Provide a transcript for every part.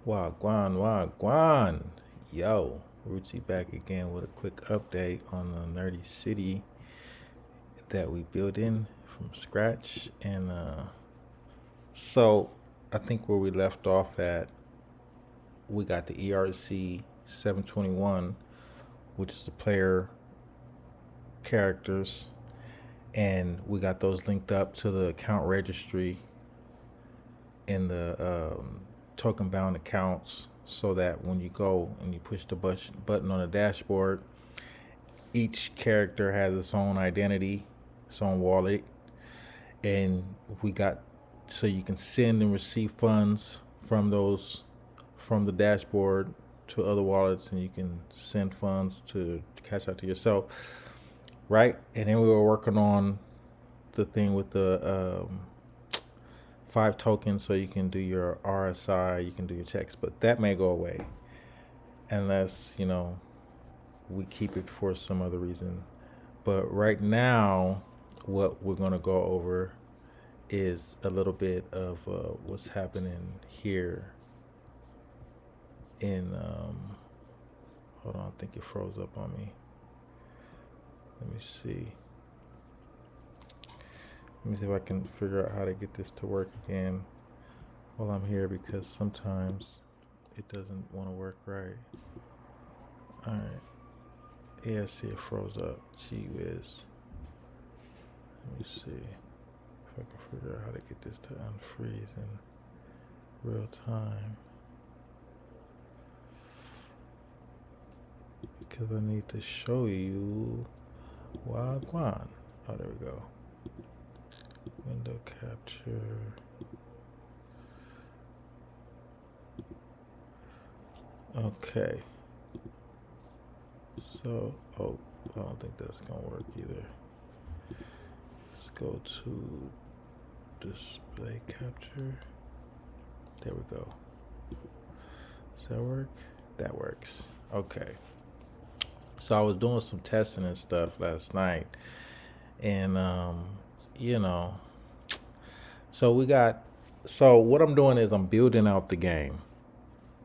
Wagwan, wagwan. Yo, Ruchi back again with a quick update on the Nerdy City that we built in from scratch. And I think where we left off at, we got the ERC 721, which is the player characters, and we got those linked up to the account registry in the token bound accounts so that when you go and you push the button on the dashboard, each character has its own identity, its own wallet, and we got so you can send and receive funds from the dashboard to other wallets, and you can send funds to cash out to yourself, right? And then we were working on the thing with the 5 tokens, so you can do your RSI, you can do your checks, but that may go away unless we keep it for some other reason. But right now, what we're going to go over is a little bit of what's happening here in. Hold on, I think it froze up on me. Let me see. Let me see if I can figure out how to get this to work again while I'm here, because sometimes it doesn't want to work right. All right. Yeah, see, it froze up. Gee whiz. Let me see if I can figure out how to get this to unfreeze in real time. Because I need to show you Wagwan. Oh, there we go. Window capture. Okay. So, I don't think that's going to work either. Let's go to display capture. There we go. Does that work? That works. Okay. So I was doing some testing and stuff last night, and so what I'm doing is I'm building out the game,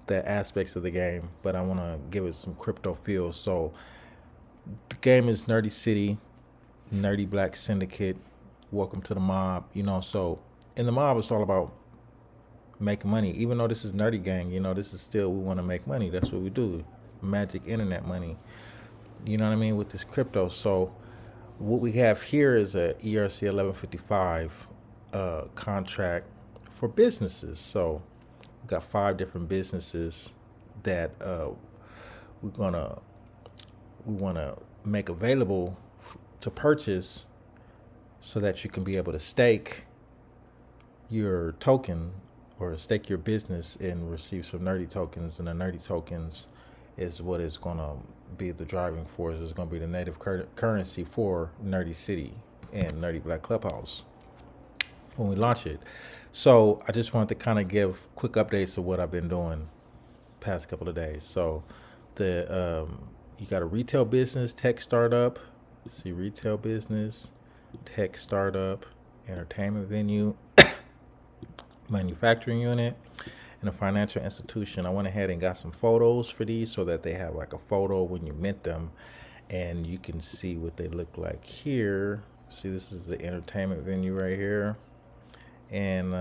the aspects of the game, but I want to give it some crypto feel. So the game is Nerdie City, Nerdie Blaq Syndicate. Welcome to the mob. So in the mob, it's all about making money. Even though this is Nerdy Gang, this is still, we want to make money. That's what we do. Magic internet money. You know what I mean? With this crypto. So what we have here is a ERC 1155 contract for businesses. So we got 5 different businesses that we want to make available to purchase, so that you can be able to stake your token or stake your business and receive some Nerdie tokens. And the Nerdie tokens is what is going to be the driving force. It's going to be the native currency for Nerdie City and Nerdie Blaq Clubhouse when we launch it. So I just wanted to kind of give quick updates of what I've been doing past couple of days. So you got a retail business, tech startup. See, retail business, tech startup, entertainment venue, manufacturing unit, and a financial institution. I went ahead and got some photos for these so that they have like a photo when you mint them, and you can see what they look like here. See, this is the entertainment venue right here, and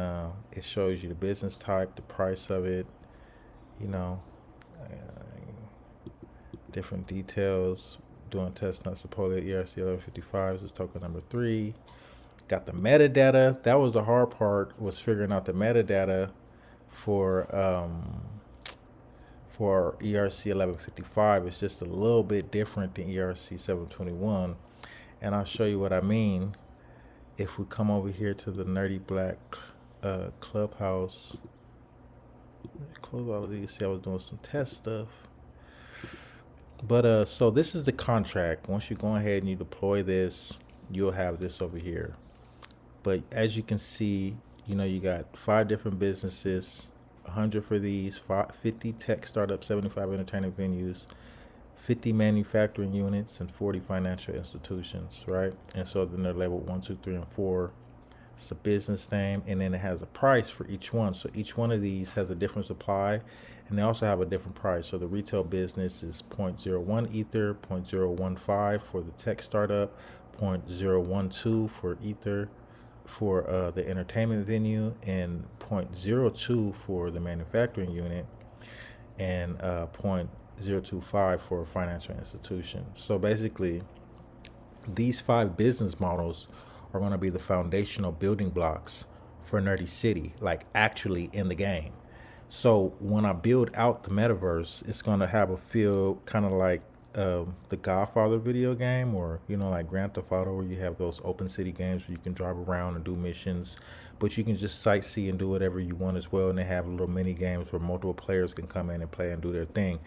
it shows you the business type, the price of it, uh, different details. Doing tests not supported. ERC 1155 is token number 3. Got the metadata. That was the hard part, was figuring out the metadata for ERC 1155. It's just a little bit different than ERC 721, and I'll show you what I mean. If we come over here to the Nerdie Blaq Clubhouse, close all of these. See, I was doing some test stuff. But so this is the contract. Once you go ahead and you deploy this, you'll have this over here. But as you can see, you got 5 different businesses, 100 for these, 50 tech startups, 75 entertainment venues, 50 manufacturing units, and 40 financial institutions, right? And so then they're labeled 1, 2, 3, and 4. It's a business name, and then it has a price for each one. So each one of these has a different supply, and they also have a different price. So the retail business is zero point zero 0.01 Ether, 0.015 for the tech startup, 0.012 for Ether for the entertainment venue, and 0.02 for the manufacturing unit, and 0.025 for a financial institution. So basically, these 5 business models are going to be the foundational building blocks for Nerdy City, like actually in the game. So when I build out the metaverse, it's going to have a feel kind of like the Godfather video game, or like Grand Theft Auto, where you have those open city games where you can drive around and do missions, but you can just sightsee and do whatever you want as well. And they have little mini games where multiple players can come in and play and do their thing.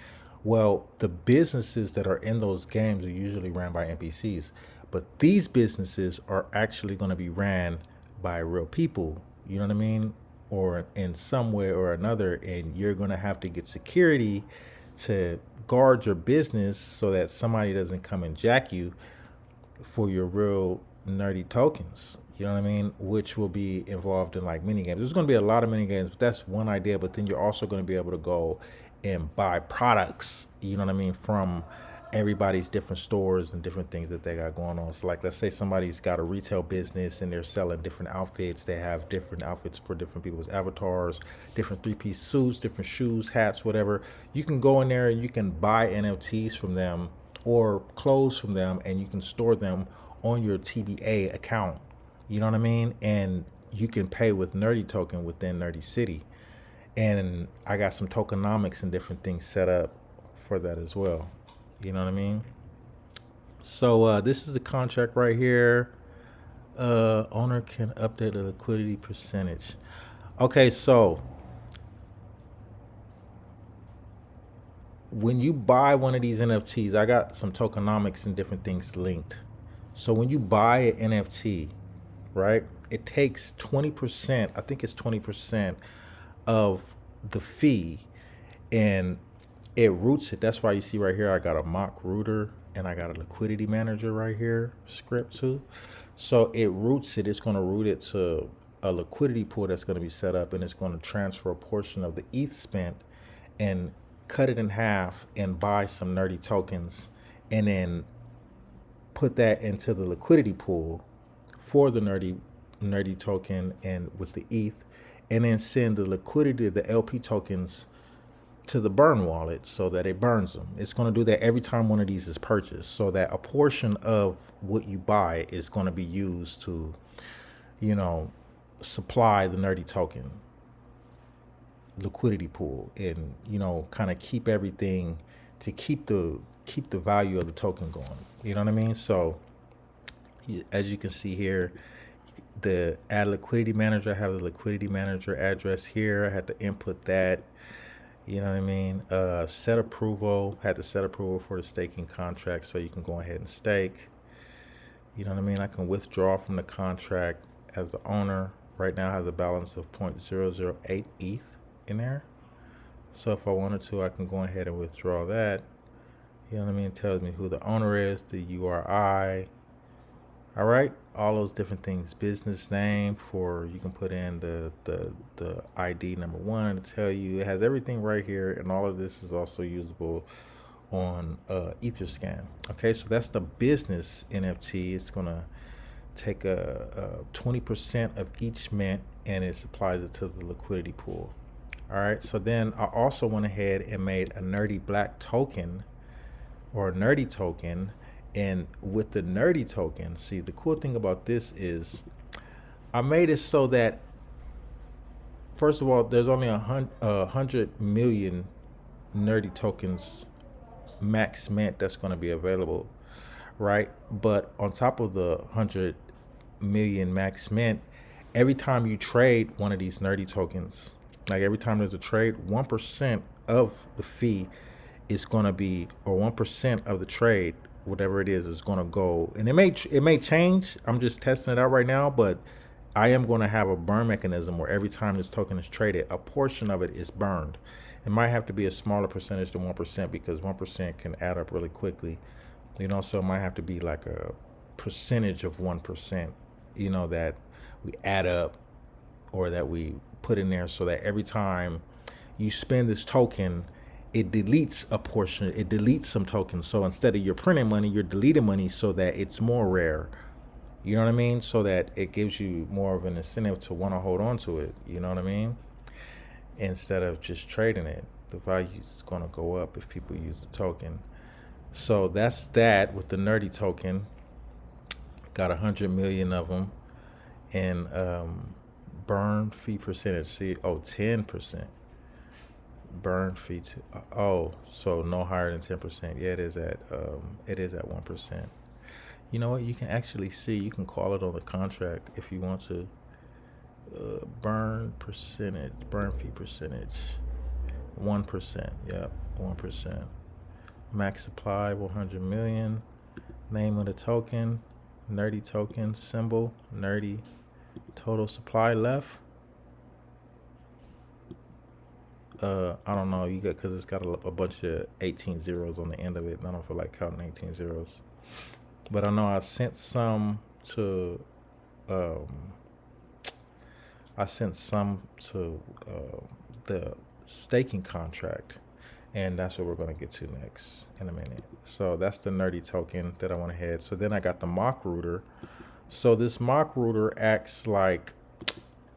Well, the businesses that are in those games are usually ran by NPCs, but these businesses are actually going to be ran by real people. You know what I mean? Or in some way or another, and you're going to have to get security to guard your business so that somebody doesn't come and jack you for your real nerdy tokens. You know what I mean? Which will be involved in like mini games. There's going to be a lot of mini games, but that's one idea. But then you're also going to be able to go and buy products, you know what I mean, from everybody's different stores and different things that they got going on. So like, let's say somebody's got a retail business and they're selling different outfits. They have different outfits for different people's avatars, different 3-piece suits, different shoes, hats, whatever. You can go in there and you can buy NFTs from them or clothes from them, and you can store them on your TBA account. You know what I mean? And you can pay with Nerdie Token within Nerdie City. And I got some tokenomics and different things set up for that as well. You know what I mean? So this is the contract right here. Owner can update the liquidity percentage. Okay, so when you buy one of these NFTs, I got some tokenomics and different things linked. So when you buy an NFT, right, it takes 20%, I think it's 20% of the fee, and it roots it. That's why you see right here, I got a mock rooter and I got a liquidity manager right here, script too. So it roots it. It's going to root it to a liquidity pool that's going to be set up, and it's going to transfer a portion of the ETH spent and cut it in half and buy some nerdy tokens, and then put that into the liquidity pool for the nerdy token and with the ETH, and then send the liquidity, the LP tokens, to the burn wallet so that it burns them. It's going to do that every time one of these is purchased, so that a portion of what you buy is going to be used to, supply the Nerdie token liquidity pool, and kind of keep everything to keep the value of the token going. You know what I mean? So as you can see here, the add liquidity manager, I have the liquidity manager address here. I had to input that. You know what I mean? Set approval, had to set approval for the staking contract, so you can go ahead and stake. You know what I mean? I can withdraw from the contract as the owner. Right now, it has a balance of 0.008 ETH in there. So if I wanted to, I can go ahead and withdraw that. You know what I mean? It tells me who the owner is, the URI. All right, all those different things. Business name, for you can put in the ID number 1 to tell you. It has everything right here, and all of this is also usable on Etherscan. Okay, so that's the business NFT. It's gonna take a 20% of each mint, and it supplies it to the liquidity pool. All right, so then I also went ahead and made a Nerdie Blaq token, or a Nerdie token. And with the Nerdie token, see, the cool thing about this is I made it so that, first of all, there's only 100 million Nerdie tokens max mint that's going to be available, right? But on top of the 100 million max mint, every time you trade one of these Nerdie tokens, like every time there's a trade, 1% of the fee is going to be, or 1% of the trade, whatever it is going to go. And it may change. I'm just testing it out right now, but I am going to have a burn mechanism where every time this token is traded, a portion of it is burned. It might have to be a smaller percentage than 1%, because 1% can add up really quickly. So it might have to be like a percentage of 1%, that we add up or that we put in there, so that every time you spend this token, it deletes a portion, it deletes some tokens. So instead of you're printing money, you're deleting money so that it's more rare. You know what I mean? So that it gives you more of an incentive to want to hold on to it. You know what I mean? Instead of just trading it. The value is going to go up if people use the token. So that's that with the Nerdie token. Got 100 million of them. And burn fee percentage. See, 10%. Burn fee so no higher than 10%. Yeah, it is at 1%. You know what? You can actually see. You can call it on the contract if you want to. Burn fee percentage, 1%. Yep, 1%. Max supply 100 million. Name of the token, Nerdie token. Symbol, Nerdie. Total supply left. I don't know. You got, because it's got a bunch of 18 zeros on the end of it, and I don't feel like counting 18 zeros. But I know I sent some to the staking contract, and that's what we're going to get to next in a minute. So that's the Nerdie token that I want to head. So then I got the mock router. So this mock router acts like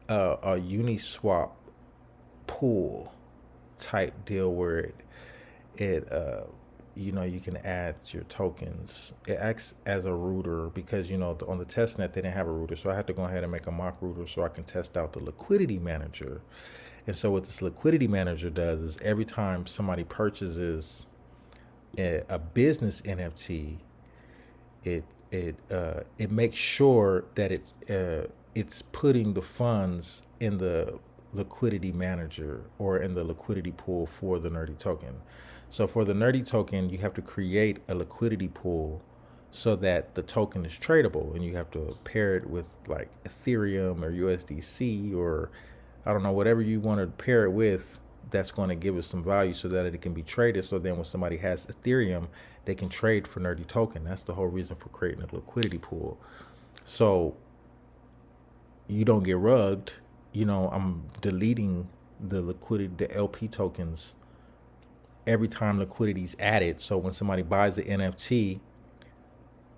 a Uniswap pool type deal, where you can add your tokens. It acts as a router because, on the testnet they didn't have a router, so I had to go ahead and make a mock router so I can test out the liquidity manager. And so what this liquidity manager does is every time somebody purchases a business NFT, it makes sure that it's putting the funds in the liquidity manager or in the liquidity pool for the Nerdie token. So for the Nerdie token, you have to create a liquidity pool so that the token is tradable, and you have to pair it with like Ethereum or USDC, or I don't know, whatever you want to pair it with that's going to give it some value so that it can be traded. So then when somebody has Ethereum, they can trade for Nerdie token. That's the whole reason for creating a liquidity pool. So you don't get rugged. I'm deleting the liquidity, the LP tokens, every time liquidity is added. So when somebody buys the NFT,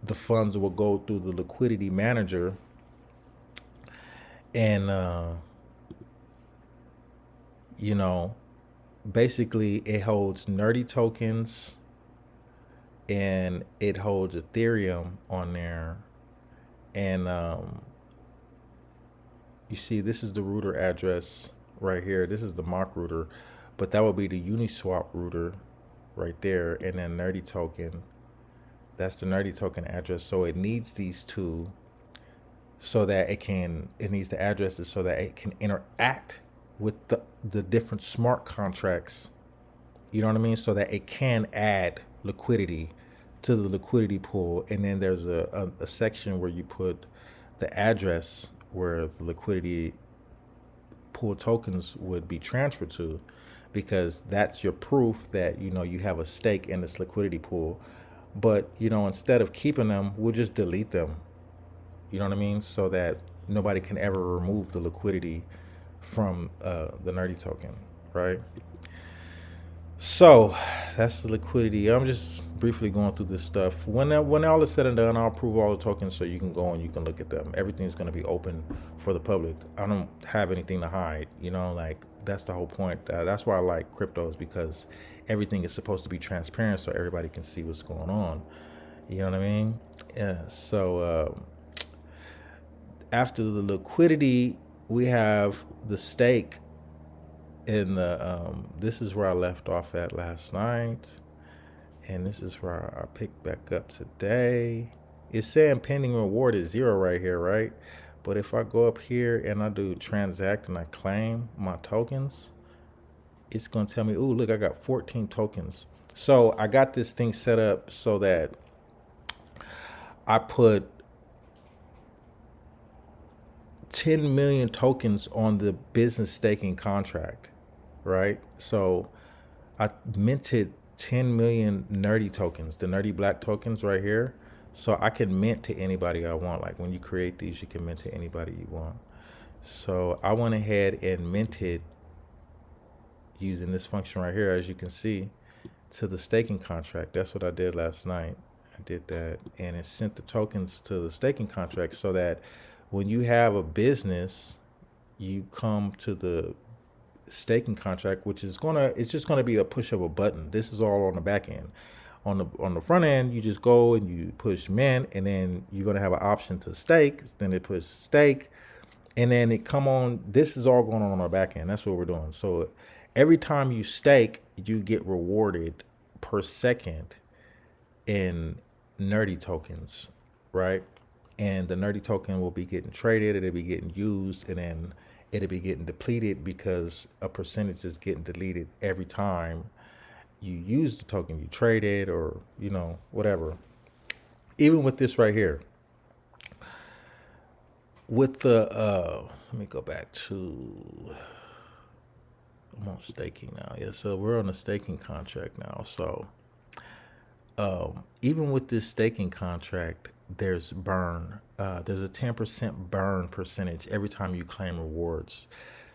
the funds will go through the liquidity manager, and basically it holds Nerdie tokens and it holds Ethereum on there. And you see, this is the router address right here. This is the mock router, but that would be the Uniswap router right there. And then Nerdie token, that's the Nerdie token address. So it needs these two so that it needs the addresses so that it can interact with the different smart contracts. You know what I mean? So that it can add liquidity to the liquidity pool. And then there's a section where you put the address where the liquidity pool tokens would be transferred to, because that's your proof that you have a stake in this liquidity pool. But instead of keeping them, we'll just delete them. You know what I mean? So that nobody can ever remove the liquidity from the Nerdie token, right? So that's the liquidity. I'm just briefly going through this stuff. When all is said and done, I'll approve all the tokens so you can go and you can look at them. Everything's going to be open for the public. I don't have anything to hide, like that's the whole point. That's why I like cryptos, because everything is supposed to be transparent so everybody can see what's going on. You know what I mean? Yeah. So after the liquidity, we have the stake. In the this is where I left off at last night, and this is where I picked back up today. It's saying pending reward is 0 right here, right? But if I go up here and I do transact and I claim my tokens, it's gonna tell me, oh look, I got 14 tokens. So I got this thing set up so that I put 10 million tokens on the business staking contract, right? So I minted 10 million Nerdie tokens, the Nerdie Blaq tokens right here. So I can mint to anybody I want. Like when you create these, you can mint to anybody you want. So I went ahead and minted using this function right here, as you can see, to the staking contract. That's what I did last night. I did that, and it sent the tokens to the staking contract so that when you have a business, you come to the staking contract, which is it's just gonna be a push of a button. This is all on the back end. On the front end, you just go and you push mint, and then you're gonna have an option to stake. Then it push stake, and then it come on. This is all going on our back end. That's what we're doing. So every time you stake, you get rewarded per second in Nerdie tokens, right? And the Nerdie token will be getting traded, it'll be getting used, and then it'll be getting depleted because a percentage is getting deleted every time you use the token, you trade it, or whatever. Even with this right here, with the let me go back to, I'm on staking now. Yeah, so we're on a staking contract now. So even with this staking contract, there's burn. There's a 10% burn percentage every time you claim rewards.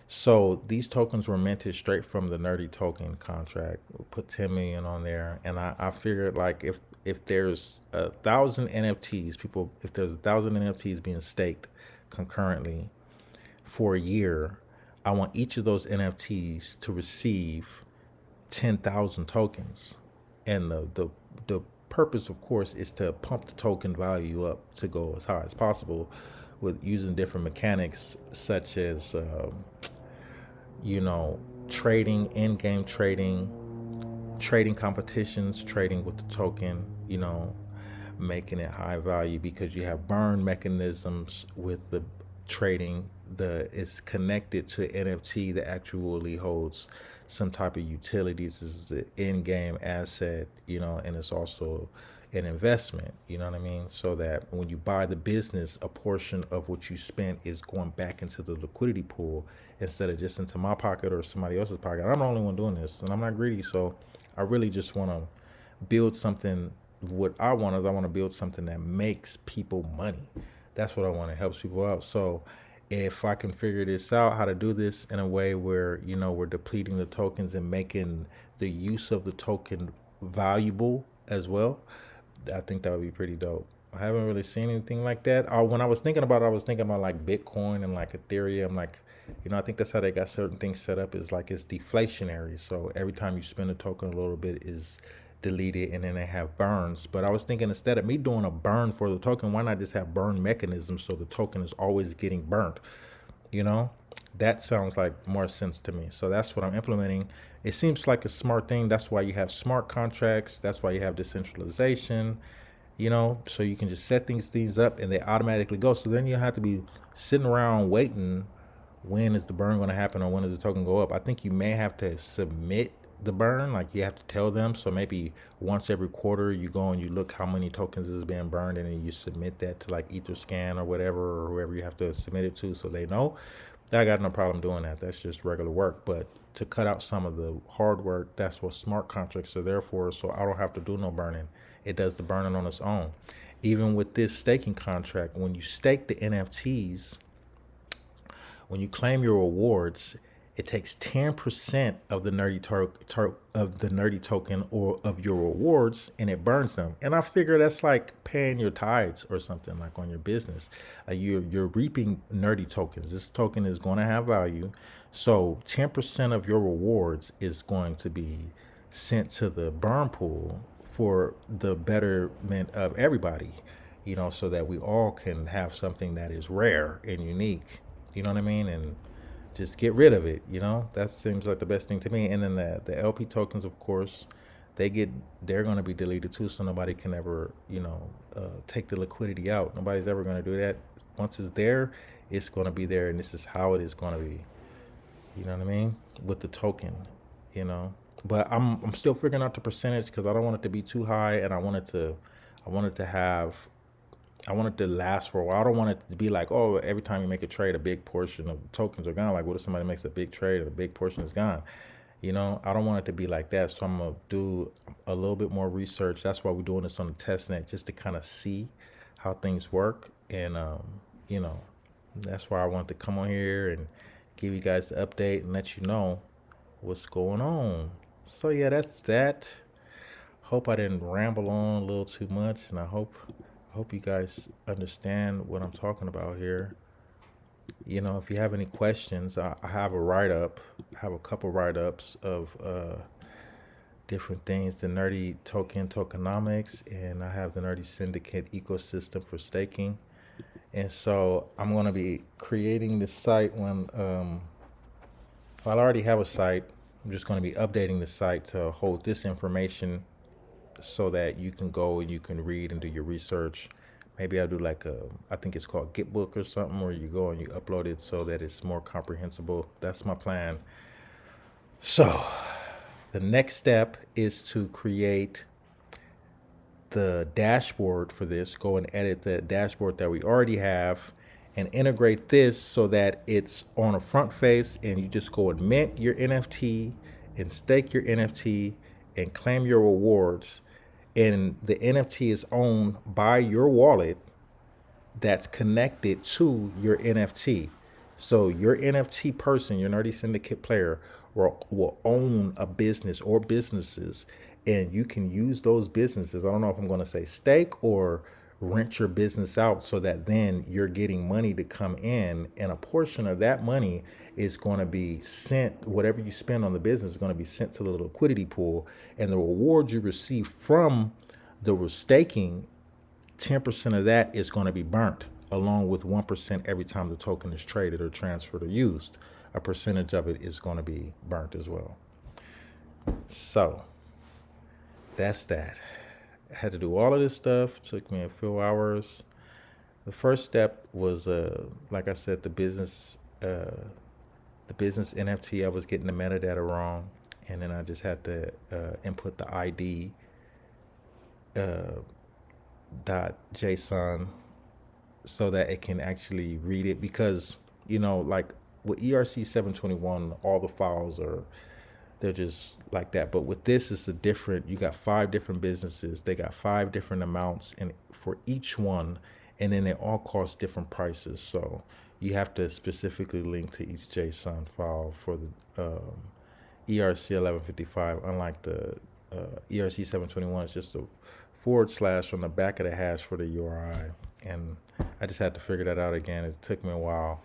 So these tokens were minted straight from the Nerdie token contract. We put 10 million on there, and I figured like if there's 1,000 NFTs, if there's 1,000 NFTs being staked concurrently for a year, I want each of those NFTs to receive 10,000 tokens, and the purpose, of course, is to pump the token value up to go as high as possible, with using different mechanics such as trading, in-game trading, trading competitions, trading with the token, making it high value because you have burn mechanisms with the trading. It's connected to NFT that actually holds some type of utilities. This is an in-game asset, and it's also an investment, you know what I mean? So that when you buy the business, a portion of what you spent is going back into the liquidity pool instead of just into my pocket or somebody else's pocket. I'm the only one doing this, and I'm not greedy, so I really just want to build something. What I want is I want to build something that makes people money. That's what I want. It helps people out. So if I can figure this out, how to do this in a way where, we're depleting the tokens and making the use of the token valuable as well, I think that would be pretty dope. I haven't really seen anything like that. When I was thinking about it, I was thinking about like Bitcoin and like Ethereum. Like, I think that's how they got certain things set up, is like it's deflationary. So every time you spend a token, a little bit is deleted, and then they have burns. But I was thinking, instead of me doing a burn for the token, why not just have burn mechanisms so the token is always getting burnt? You know, that sounds like more sense to me. So that's what I'm implementing. It seems like a smart thing. That's why you have smart contracts. That's why you have decentralization, so you can just set things up and they automatically go. So then you have to be sitting around waiting, when is the burn going to happen or when does the token go up. I think you may have to submit the burn, like you have to tell them. So maybe once every quarter you go and you look how many tokens is being burned, and then you submit that to like Etherscan or whatever, or whoever you have to submit it to, so they know. I got no problem doing that. That's just regular work. But to cut out some of the hard work, that's what smart contracts are there for. So I don't have to do no burning. It does the burning on its own. Even with this staking contract, when you stake the NFTs, when you claim your rewards, it takes 10% of the Nerdie token or of your rewards, and it burns them. And I figure that's like paying your tithes or something, like on your business. You're reaping Nerdie tokens. This token is going to have value. So 10% of your rewards is going to be sent to the burn pool for the betterment of everybody, so that we all can have something that is rare and unique. You know what I mean? And just get rid of it. That seems like the best thing to me. And then the LP tokens, of course, they're going to be deleted too, so nobody can ever take the liquidity out. Nobody's ever going to do that. Once it's there, it's going to be there, and this is how it is going to be. You know what I mean? With the token, but I'm still figuring out the percentage, because I don't want it to be too high, and I want it to last for a while. I don't want it to be like, oh, every time you make a trade, a big portion of the tokens are gone. Like, what if somebody makes a big trade and a big portion is gone? You know, I don't want it to be like that. So I'm gonna do a little bit more research. That's why we're doing this on the test net, just to kind of see how things work. And you know, that's why I wanted to come on here and give you guys the update and let you know what's going on. So yeah, that's that. Hope I didn't ramble on a little too much, and I hope you guys understand what I'm talking about here. You know, if you have any questions, I have a write up. I have a couple write ups of different things, the Nerdie Token Tokenomics, and I have the Nerdie Syndicate ecosystem for staking. And so I'm going to be creating this site when, well, I already have a site. I'm just going to be updating the site to hold this information so that you can go and you can read and do your research. Maybe I'll do like I think it's called Gitbook or something, where you go and you upload it so that it's more comprehensible. That's my plan. So the next step is to create the dashboard for this. Go and edit the dashboard that we already have and integrate this so that it's on a front face, and you just go and mint your NFT and stake your NFT and claim your rewards. And the NFT is owned by your wallet that's connected to your NFT. So your NFT person, your Nerdy Syndicate player, will own a business or businesses, and you can use those businesses. I don't know if I'm going to say stake or rent your business out, so that then you're getting money to come in, and a portion of that money is going to be sent. Whatever you spend on the business is going to be sent to the liquidity pool, and the reward you receive from the staking, 10% of that is going to be burnt, along with 1% every time the token is traded or transferred or used. A percentage of it is going to be burnt as well. So that's that. I had to do all of this stuff. It took me a few hours. The first step was, like I said, the business NFT. I was getting the metadata wrong, and then I just had to input the ID .json so that it can actually read it, because like with ERC 721, all the files are, they're just like that. But with this, it's a different. You got 5 different businesses. They got 5 different amounts, and for each one, and then they all cost different prices. So you have to specifically link to each JSON file for the ERC 1155. Unlike the ERC 721, it's just a / on the back of the hash for the URI. And I just had to figure that out again. It took me a while.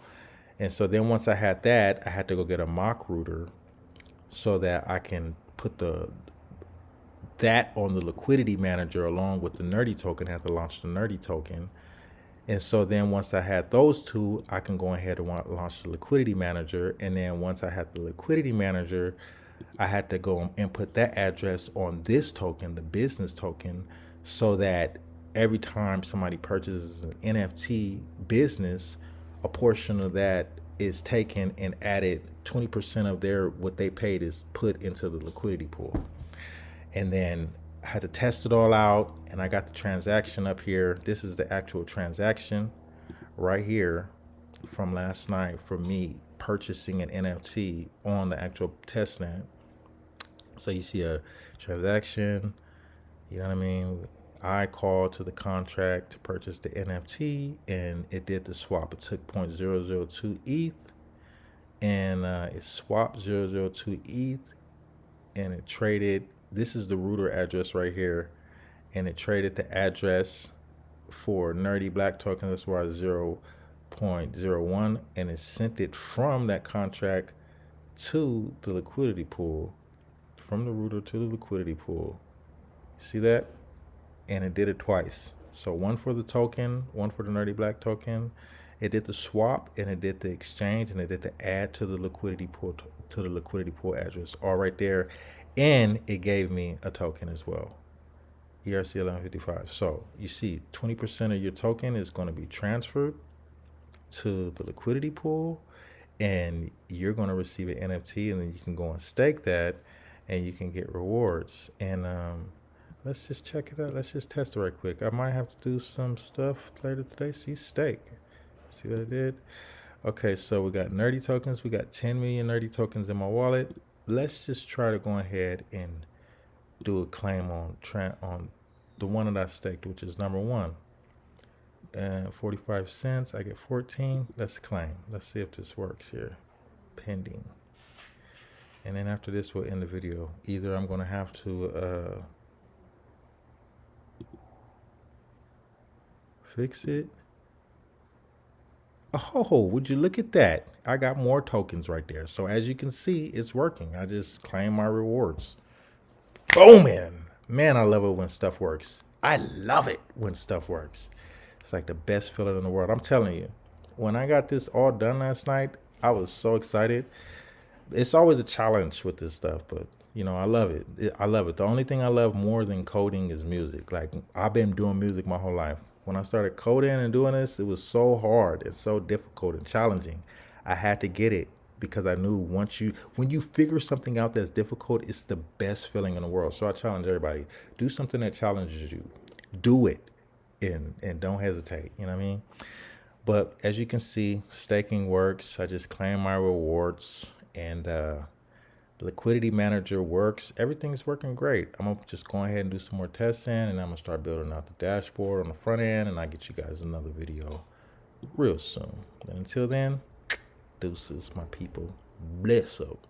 And so then once I had that, I had to go get a mock router so that I can put that on the liquidity manager along with the Nerdie token. I had to launch the Nerdie token. And so then once I had those two, I can go ahead and launch the liquidity manager. And then once I had the liquidity manager, I had to go and input that address on this token, the business token, so that every time somebody purchases an NFT business, a portion of that is taken and added. 20% of their what they paid is put into the liquidity pool. And then I had to test it all out, and I got the transaction up here. This is the actual transaction right here from last night for me purchasing an NFT on the actual testnet. So you see a transaction, you know what I mean? I called to the contract to purchase the NFT, and it did the swap. It took 0.002 ETH, and it swapped 0.002 ETH, and it traded. This is the router address right here, and it traded the address for Nerdie Blaq token. That's why 0.01, and it sent it from that contract to the liquidity pool, from the router to the liquidity pool. See that? And it did it twice. So one for the token, one for the Nerdie Blaq token. It did the swap, and it did the exchange, and it did the add to the liquidity pool, to the liquidity pool address, all right there. And it gave me a token as well, ERC 1155. So you see 20% of your token is going to be transferred to the liquidity pool, and you're going to receive an NFT, and then you can go and stake that, and you can get rewards. And let's just check it out. Let's just test it right quick. I might have to do some stuff later today. See, stake. See what I did? Okay, so we got Nerdie tokens. We got 10 million Nerdie tokens in my wallet. let's just try to go ahead and do a claim on the one that I staked, which is number one. And 45 cents, I get 14. Let's claim. Let's see if this works here. Pending. And then after this, we'll end the video. Either I'm going to have to fix it. Oh, would you look at that? I got more tokens right there. So as you can see, it's working. I just claim my rewards. Booming. Man, I love it when stuff works. I love it when stuff works. It's like the best feeling in the world. I'm telling you, when I got this all done last night, I was so excited. It's always a challenge with this stuff, but you know, I love it. I love it. The only thing I love more than coding is music. Like, I've been doing music my whole life. When I started coding and doing this, it was so hard and so difficult and challenging. I had to get it because I knew when you figure something out that's difficult, it's the best feeling in the world. So I challenge everybody, do something that challenges you. Do it and don't hesitate. You know what I mean? But as you can see, staking works. I just claim my rewards, and Liquidity Manager works. Everything's working great. I'm gonna just go ahead and do some more testing, and I'm gonna start building out the dashboard on the front end, and I'll get you guys another video real soon. And until then, deuces, my people. Bless up.